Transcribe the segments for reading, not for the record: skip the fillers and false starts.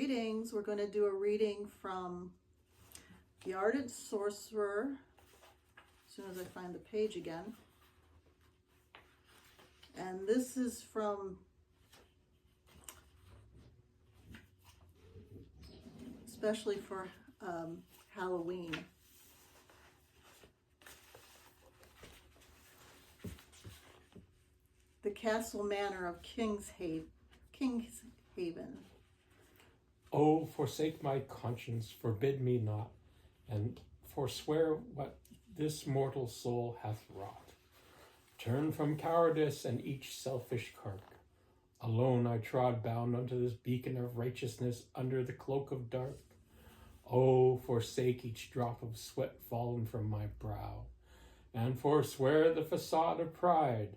readings. We're going to do a reading from the Ardent Sorcerer, as soon as I find the page again. And this is from, especially for Halloween. The Castle Manor of Kingshaven. Oh, forsake my conscience, forbid me not, and forswear what this mortal soul hath wrought. Turn from cowardice and each selfish cark. Alone I trod bound unto this beacon of righteousness under the cloak of dark. Oh, forsake each drop of sweat fallen from my brow, and forswear the facade of pride.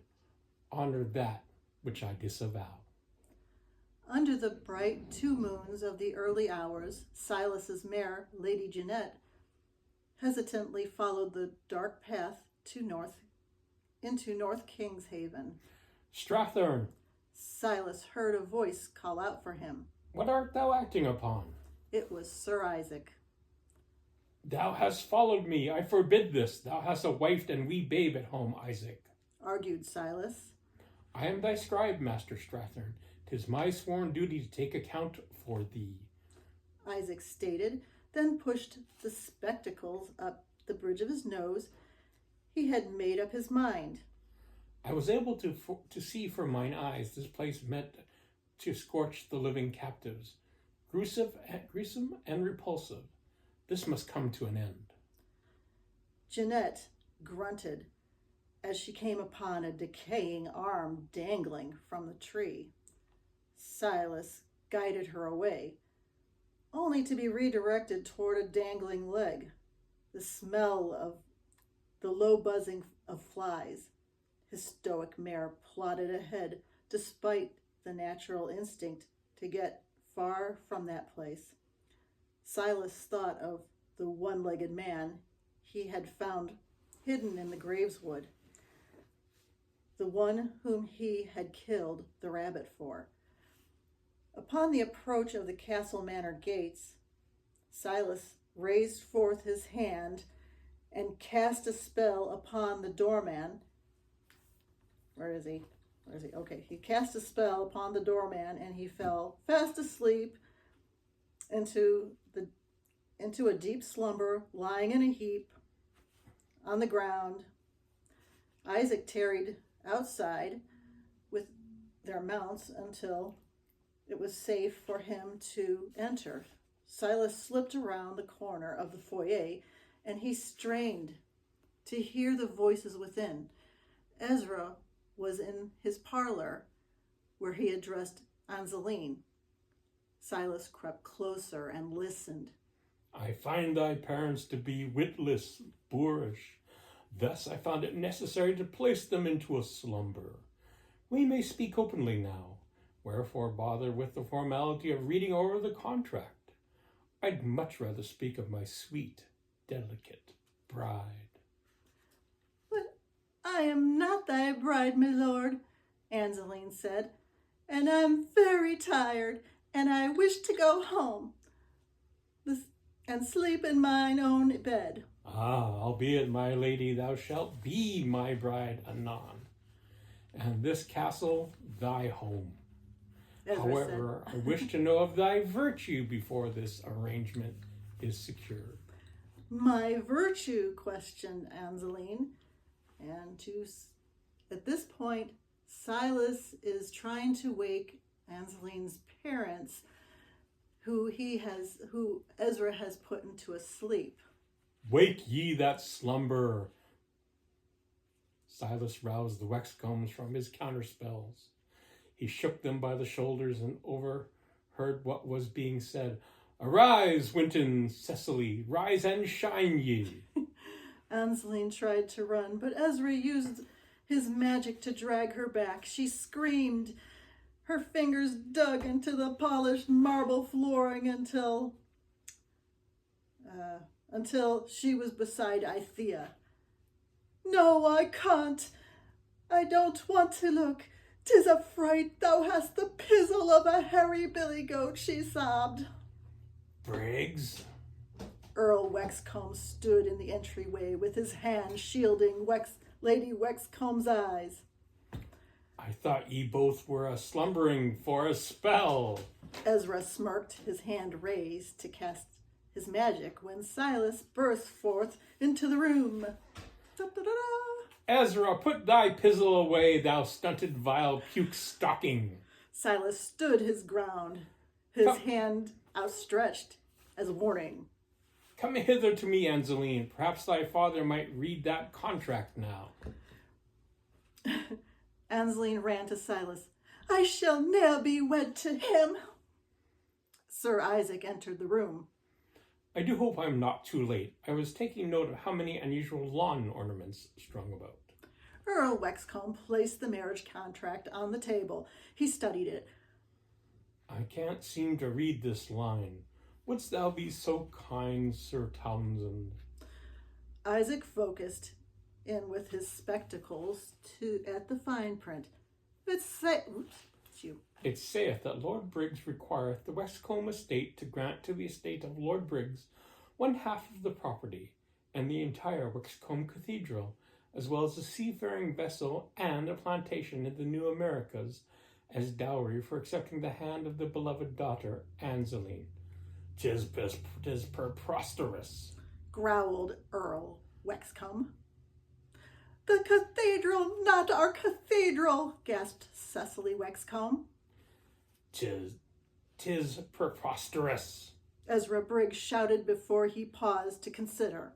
Honor that which I disavow. Under the bright 2 moons of the early hours, Silas's mare, Lady Jeanette, hesitantly followed the dark path into North Kingshaven. Strathern! Silas heard a voice call out for him. What art thou acting upon? It was Sir Isaac. Thou hast followed me. I forbid this. Thou hast a wife and wee babe at home, Isaac, argued Silas. I am thy scribe, Master Strathern. 'Tis my sworn duty to take account for thee, Isaac stated, then pushed the spectacles up the bridge of his nose. He had made up his mind. I was able to see from mine eyes this place meant to scorch the living captives, gruesome and repulsive. This must come to an end. Jeanette grunted as she came upon a decaying arm dangling from the tree. Silas guided her away, only to be redirected toward a dangling leg. The smell of the low buzzing of flies. His stoic mare plodded ahead despite the natural instinct to get far from that place. Silas thought of the one-legged man he had found hidden in the graveswood, the one whom he had killed the rabbit for. Upon the approach of the Castle Manor gates, Silas raised forth his hand and cast a spell upon the doorman. Where is he? Okay, he cast a spell upon the doorman, and he fell fast asleep into a deep slumber, lying in a heap on the ground. Isaac tarried outside with their mounts until it was safe for him to enter. Silas slipped around the corner of the foyer, and he strained to hear the voices within. Ezra was in his parlor, where he addressed Angeline. Silas crept closer and listened. I find thy parents to be witless, boorish. Thus I found it necessary to place them into a slumber. We may speak openly now. Wherefore bother with the formality of reading over the contract? I'd much rather speak of my sweet, delicate bride. But I am not thy bride, my lord, Angeline said, and I'm very tired, and I wish to go home and sleep in mine own bed. Ah, albeit, my lady, thou shalt be my bride anon, and this castle thy home. Ezra However, I wish to know of thy virtue before this arrangement is secured. My virtue, questioned Angeline, and at this point, Silas is trying to wake Angeline's parents, who Ezra has put into a sleep. Wake ye that slumber. Silas roused the Wexcombes from his counterspells. He shook them by the shoulders and overheard what was being said. Arise, Winton, Cecily, rise and shine ye. Angeline tried to run, but Ezra used his magic to drag her back. She screamed. Her fingers dug into the polished marble flooring until she was beside Ithea. No, I can't. I don't want to look. 'Tis a fright. Thou hast the pizzle of a hairy billy goat, she sobbed. Briggs. Earl Wexcombe stood in the entryway with his hand shielding Lady Wexcombe's eyes. I thought ye both were a slumbering for a spell. Ezra smirked, his hand raised to cast his magic when Silas burst forth into the room. Da-da-da-da. Ezra, put thy pizzle away, thou stunted vile puke stocking. Silas stood his ground, his hand outstretched as a warning. Come hither to me, Angeline. Perhaps thy father might read that contract now. Angeline ran to Silas. I shall ne'er be wed to him. Sir Isaac entered the room. I do hope I'm not too late. I was taking note of how many unusual lawn ornaments strung about. Earl Wexcombe placed the marriage contract on the table. He studied it. I can't seem to read this line. Wouldst thou be so kind, Sir Townsend? Isaac focused in with his spectacles at the fine print. It saith that Lord Briggs requireth the Westcombe estate to grant to the estate of Lord Briggs 1/2 of the property, and the entire Wexcombe Cathedral, as well as a seafaring vessel and a plantation in the New Americas, as dowry for accepting the hand of the beloved daughter, Angeline. 'Tis preposterous, growled Earl Wexcombe. The cathedral, not our cathedral, gasped Cecily Wexcombe. 'Tis preposterous. Ezra Briggs shouted before he paused to consider.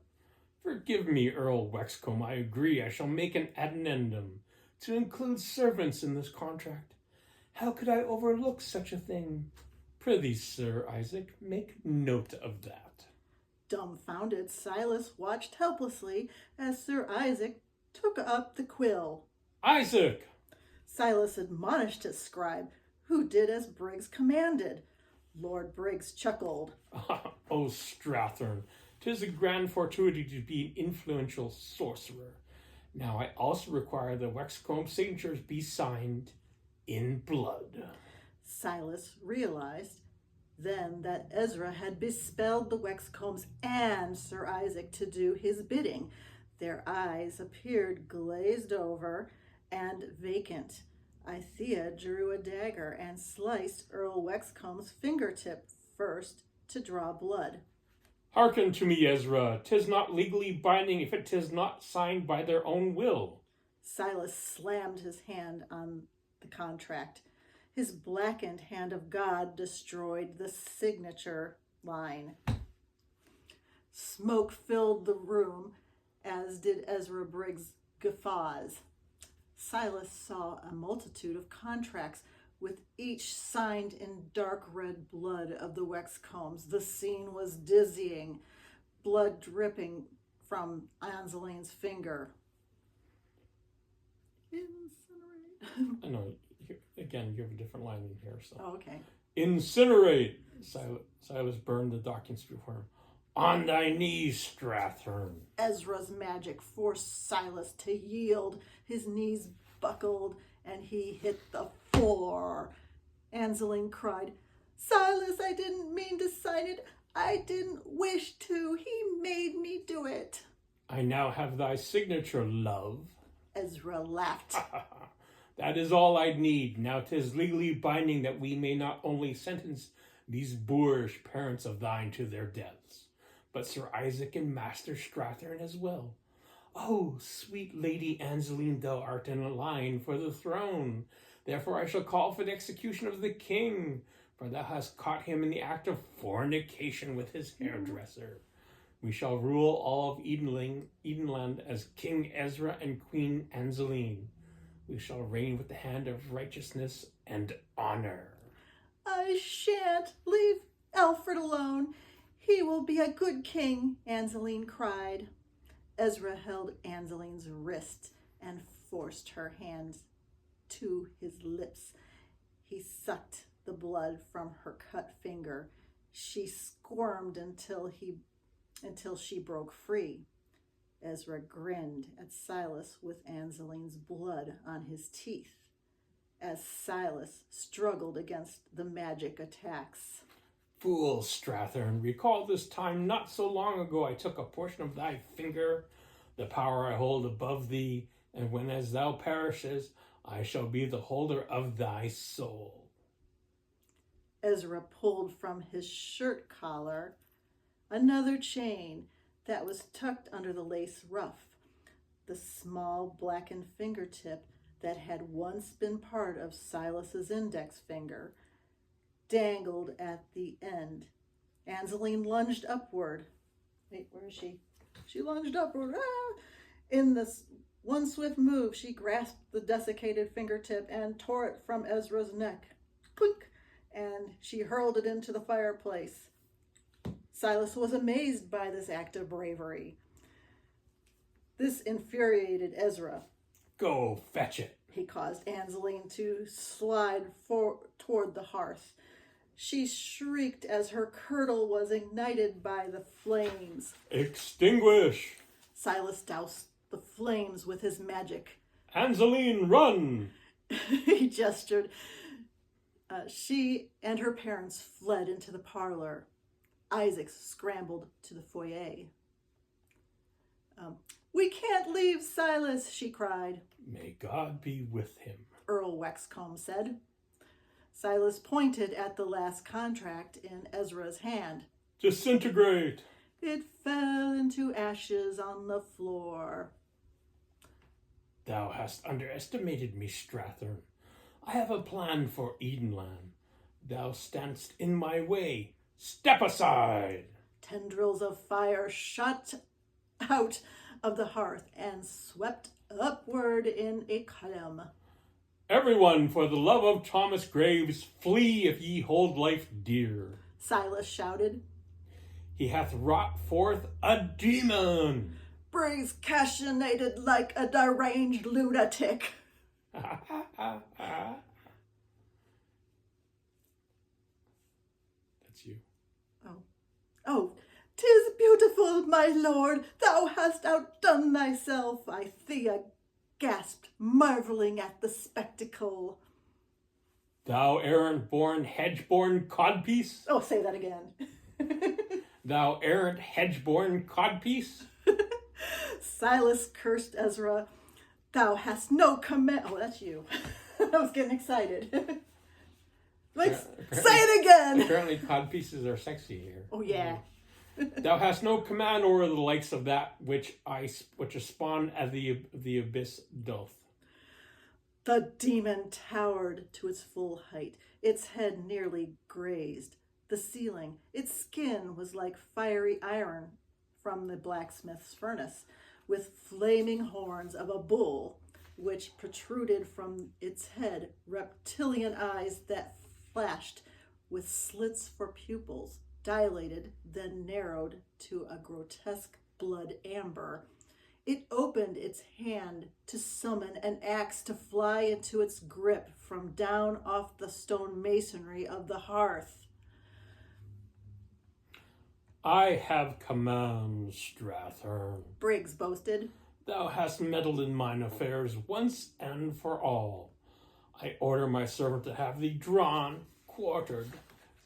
Forgive me, Earl Wexcombe. I agree. I shall make an addendum to include servants in this contract. How could I overlook such a thing? Prithee, Sir Isaac, make note of that. Dumbfounded, Silas watched helplessly as Sir Isaac took up the quill. Isaac! Silas admonished his scribe, who did as Briggs commanded. Lord Briggs chuckled. Oh, Strathern, 'tis a grand fortuity to be an influential sorcerer. Now I also require the Wexcombe signatures be signed in blood. Silas realized then that Ezra had bespelled the Wexcombes and Sir Isaac to do his bidding. Their eyes appeared glazed over and vacant. Ithea drew a dagger and sliced Earl Wexcombe's fingertip first to draw blood. Hearken to me, Ezra. 'Tis not legally binding if it 'tis not signed by their own will. Silas slammed his hand on the contract. His blackened hand of God destroyed the signature line. Smoke filled the room, as did Ezra Briggs' guffaws. Silas saw a multitude of contracts, with each signed in dark red blood of the Wexcombes. The scene was dizzying, blood dripping from Angeline's finger. Incinerate. I know, again, you have a different line in here. So. Oh, okay. Incinerate! Silas burned the documents before him. On thy knees, Strathern. Ezra's magic forced Silas to yield. His knees buckled and he hit the floor. Angeline cried, Silas, I didn't mean to sign it. I didn't wish to. He made me do it. I now have thy signature, love. Ezra laughed. That is all I'd need. Now 'tis legally binding that we may not only sentence these boorish parents of thine to their deaths, but Sir Isaac and Master Strathern as well. Oh, sweet Lady Angeline, thou art in line for the throne. Therefore I shall call for the execution of the king, for thou hast caught him in the act of fornication with his hairdresser. We shall rule all of Edenland as King Ezra and Queen Angeline. We shall reign with the hand of righteousness and honor. I shan't leave Alfred alone. He will be a good king, Angeline cried. Ezra held Angeline's wrist and forced her hand to his lips. He sucked the blood from her cut finger. She squirmed until she broke free. Ezra grinned at Silas with Angeline's blood on his teeth as Silas struggled against the magic attacks. Fool Strathern, recall this time not so long ago I took a portion of thy finger, the power I hold above thee, and when as thou perishes, I shall be the holder of thy soul. Ezra pulled from his shirt collar another chain that was tucked under the lace ruff. The small blackened fingertip that had once been part of Silas's index finger dangled at the end. Angeline lunged upward. Wait, where is she? She lunged upward. Ah! In this one swift move, she grasped the desiccated fingertip and tore it from Ezra's neck. Clink! And she hurled it into the fireplace. Silas was amazed by this act of bravery. This infuriated Ezra. Go fetch it. He caused Angeline to slide toward the hearth. She shrieked as her kirtle was ignited by the flames. Extinguish! Silas doused the flames with his magic. Angeline, run! He gestured. She and her parents fled into the parlor. Isaac scrambled to the foyer. We can't leave, Silas, she cried. May God be with him, Earl Wexcombe said. Silas pointed at the last contract in Ezra's hand. Disintegrate! It fell into ashes on the floor. Thou hast underestimated me, Strathern. I have a plan for Edenland. Thou standst in my way. Step aside! Tendrils of fire shot out of the hearth and swept upward in a column. Everyone, for the love of Thomas Graves, flee if ye hold life dear. Silas shouted. He hath wrought forth a demon. Briggs cachinated like a deranged lunatic. That's you. Oh, 'tis beautiful, my lord. Thou hast outdone thyself. Thea gasped, marveling at the spectacle. Thou errant-born, hedge-born codpiece? Oh, say that again. Thou errant, hedge-born codpiece? Silas cursed Ezra. Thou hast no command. Oh, that's you. I was getting excited. Say it again. Apparently codpieces are sexy here. Oh, yeah. Thou hast no command over the likes of that which a spawn at the abyss doth. The demon towered to its full height, its head nearly grazed the ceiling. Its skin was like fiery iron from the blacksmith's furnace, with flaming horns of a bull, which protruded from its head, reptilian eyes that flashed with slits for pupils, dilated, then narrowed to a grotesque blood amber. It opened its hand to summon an axe to fly into its grip from down off the stone masonry of the hearth. I have command, Strathern, Briggs boasted. Thou hast meddled in mine affairs once and for all. I order my servant to have thee drawn, quartered,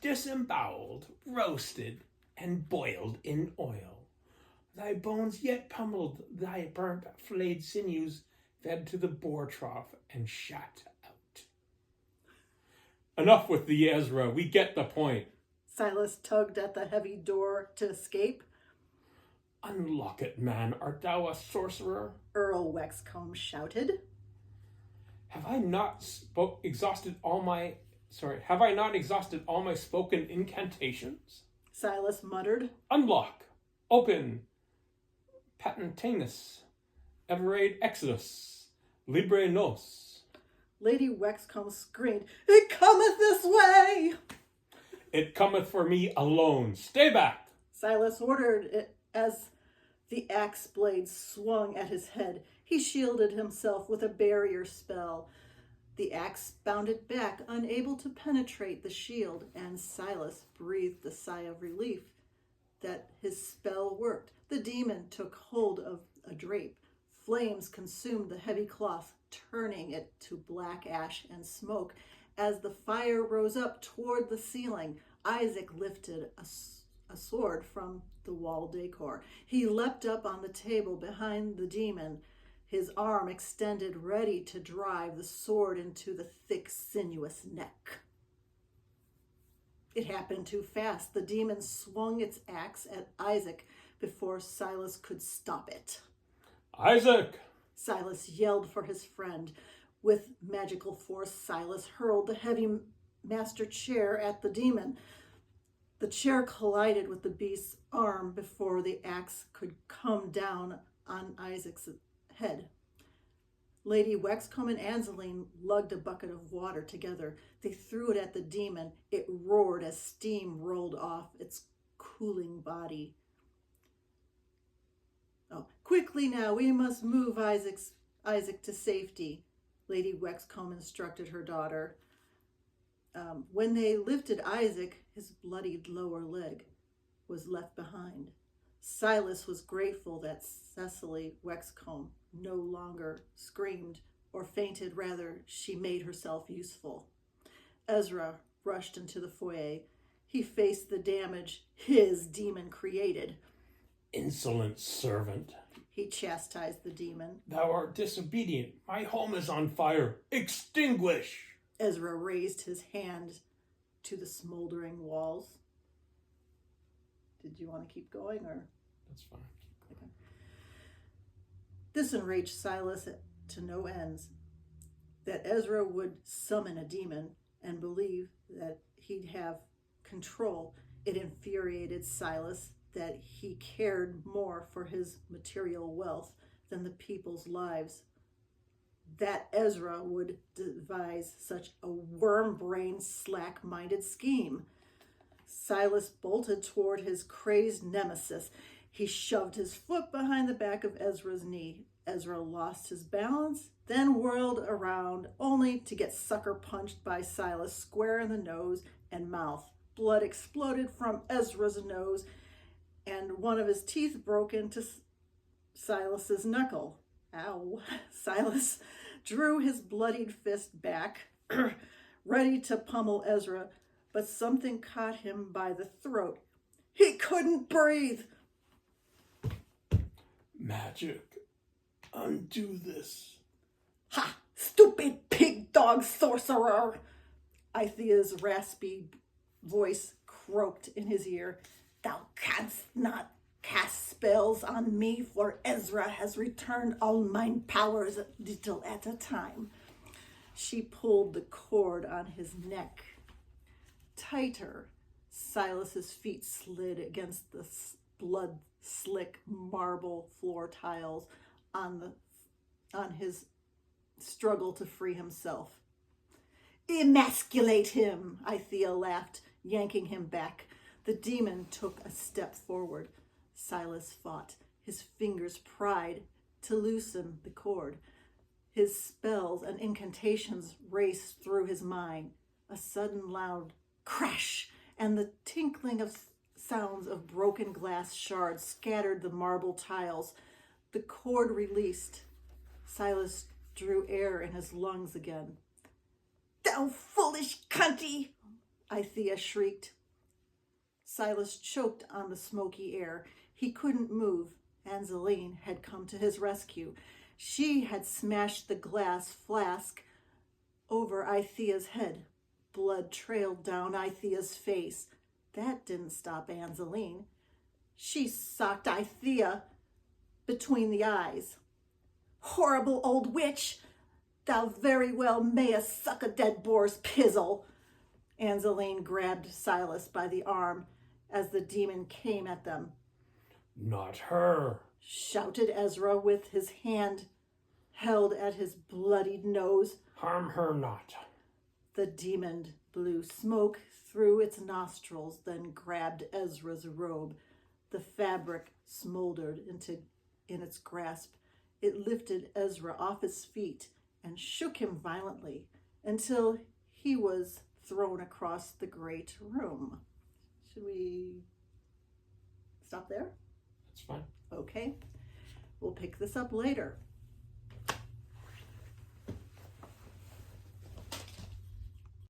disemboweled, roasted, and boiled in oil. Thy bones yet pummeled, thy burnt, flayed sinews fed to the boar trough and shat out. Enough with thee, Ezra. We get the point. Silas tugged at the heavy door to escape. Unlock it, man. Art thou a sorcerer? Earl Wexcombe shouted. Have I not exhausted all my spoken incantations? Silas muttered. Unlock, open, patentanus, everade exodus, libre nos. Lady Wexcombe screamed, It cometh this way! It cometh for me alone. Stay back! Silas ordered it as the axe blade swung at his head. He shielded himself with a barrier spell. The axe bounded back, unable to penetrate the shield, and Silas breathed a sigh of relief that his spell worked. The demon took hold of a drape. Flames consumed the heavy cloth, turning it to black ash and smoke. As the fire rose up toward the ceiling, Isaac lifted a sword from the wall decor. He leapt up on the table behind the demon, his arm extended, ready to drive the sword into the thick, sinuous neck. It happened too fast. The demon swung its axe at Isaac before Silas could stop it. Isaac! Silas yelled for his friend. With magical force, Silas hurled the heavy master chair at the demon. The chair collided with the beast's arm before the axe could come down on Isaac's head. Lady Wexcombe and Angeline lugged a bucket of water together. They threw it at the demon. It roared as steam rolled off its cooling body. Oh, quickly now, we must move Isaac to safety, Lady Wexcombe instructed her daughter. When they lifted Isaac, his bloodied lower leg was left behind. Silas was grateful that Cecily Wexcombe no longer screamed or fainted. Rather, she made herself useful. Ezra rushed into the foyer. He faced the damage his demon created. Insolent servant, he chastised the demon. Thou art disobedient. My home is on fire. Extinguish! Ezra raised his hand to the smoldering walls. Did you want to keep going, or? That's fine. Keep going. Okay. This enraged Silas to no ends. That Ezra would summon a demon and believe that he'd have control. It infuriated Silas that he cared more for his material wealth than the people's lives. That Ezra would devise such a worm-brained, slack-minded scheme. Silas bolted toward his crazed nemesis. He shoved his foot behind the back of Ezra's knee. Ezra lost his balance, then whirled around, only to get sucker punched by Silas square in the nose and mouth. Blood exploded from Ezra's nose, and one of his teeth broke into Silas's knuckle. Ow. Silas drew his bloodied fist back, ready to pummel Ezra, but something caught him by the throat. He couldn't breathe. Magic. Undo this. Ha! Stupid pig dog sorcerer! Ithea's raspy voice croaked in his ear. Thou canst not cast spells on me, for Ezra has returned all mine powers a little at a time. She pulled the cord on his neck tighter. Silas's feet slid against the blood-slick marble floor tiles on his struggle to free himself. Emasculate him, Ithea laughed, yanking him back. The demon took a step forward. Silas fought. His fingers pried to loosen the cord. His spells and incantations raced through his mind. A sudden loud crash and the tinkling of sounds of broken glass shards scattered the marble tiles. The cord released. Silas drew air in his lungs again. Thou foolish cunty! Ithea shrieked. Silas choked on the smoky air. He couldn't move. Angeline had come to his rescue. She had smashed the glass flask over Ithea's head. Blood trailed down Ithea's face. That didn't stop Angeline. She socked Ithea between the eyes. Horrible old witch! Thou very well mayest suck a dead boar's pizzle. Angeline grabbed Silas by the arm as the demon came at them. Not her, shouted Ezra with his hand held at his bloodied nose. Harm her not. The demon blew smoke through its nostrils, then grabbed Ezra's robe. The fabric smoldered in its grasp. It lifted Ezra off his feet and shook him violently until he was thrown across the great room. Should we stop there? That's fine. Okay. We'll pick this up later.